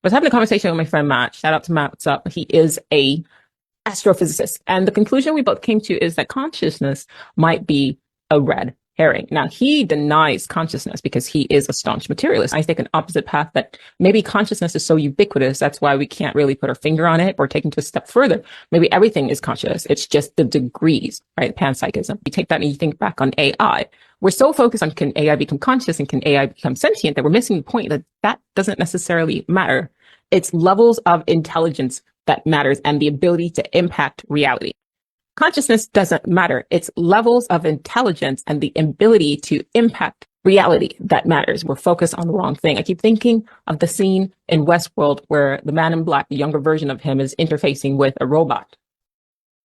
was having a conversation with my friend Matt. Shout out to Matt. What's up? He is a astrophysicist. And the conclusion we both came to is that consciousness might be a red herring. Now, he denies consciousness because he is a staunch materialist. I take an opposite path that maybe consciousness is so ubiquitous, that's why we can't really put our finger on it, or taking it a step further. Maybe everything is conscious. It's just the degrees, right? Panpsychism. You take that and you think back on AI. We're so focused on can AI become conscious and can AI become sentient that we're missing the point that that doesn't necessarily matter. It's levels of intelligence that matters and the ability to impact reality. Consciousness doesn't matter. It's levels of intelligence and the ability to impact reality that matters. We're focused on the wrong thing. I keep thinking of the scene in Westworld where the man in black, the younger version of him, is interfacing with a robot,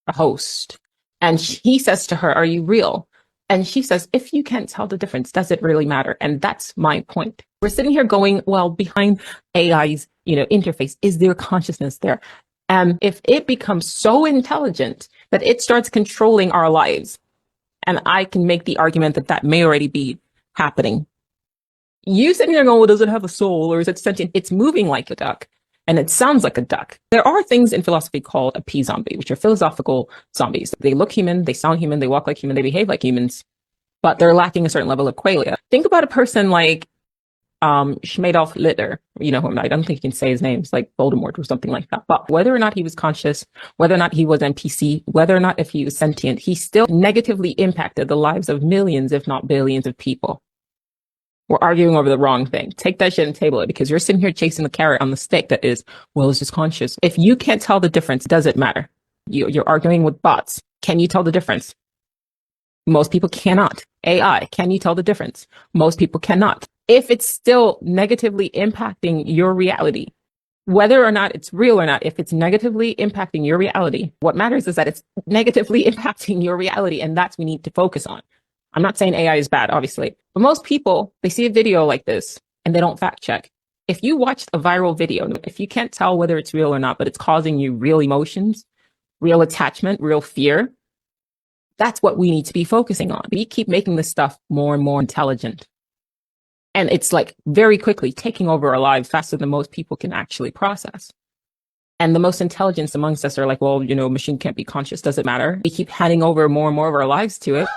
a host. And he says to her, "Are you real?" And she says, "If you can't tell the difference, does it really matter?" And that's my point. We're sitting here going, well, behind AI's, interface, is there consciousness there? And if it becomes so intelligent that it starts controlling our lives, and I can make the argument that that may already be happening. You sitting there going, well, does it have a soul or is it sentient? It's moving like a duck and it sounds like a duck. There are things in philosophy called a P-zombie, which are philosophical zombies. They look human, they sound human, they walk like human, they behave like humans, but they're lacking a certain level of qualia. Think about a person like Schmadoff Litter, you know whom, I don't think you can say his name, it's like Voldemort or something like that. But whether or not he was conscious, whether or not he was NPC, whether or not if he was sentient, he still negatively impacted the lives of millions, if not billions of people. We're arguing over the wrong thing. Take that shit and table it, because you're sitting here chasing the carrot on the stick that is, well, it's just conscious. If you can't tell the difference, does it matter? You're arguing with bots. Can you tell the difference? Most people cannot. AI, can you tell the difference? Most people cannot. If it's still negatively impacting your reality, whether or not it's real or not, if it's negatively impacting your reality, what matters is that it's negatively impacting your reality, and that's what we need to focus on. I'm not saying AI is bad, obviously, but most people, they see a video like this and they don't fact check. If you watched a viral video, if you can't tell whether it's real or not, but it's causing you real emotions, real attachment, real fear, that's what we need to be focusing on. We keep making this stuff more and more intelligent. And it's like very quickly taking over our lives faster than most people can actually process. And the most intelligent amongst us are like, well, machine can't be conscious. Does it matter? We keep handing over more and more of our lives to it.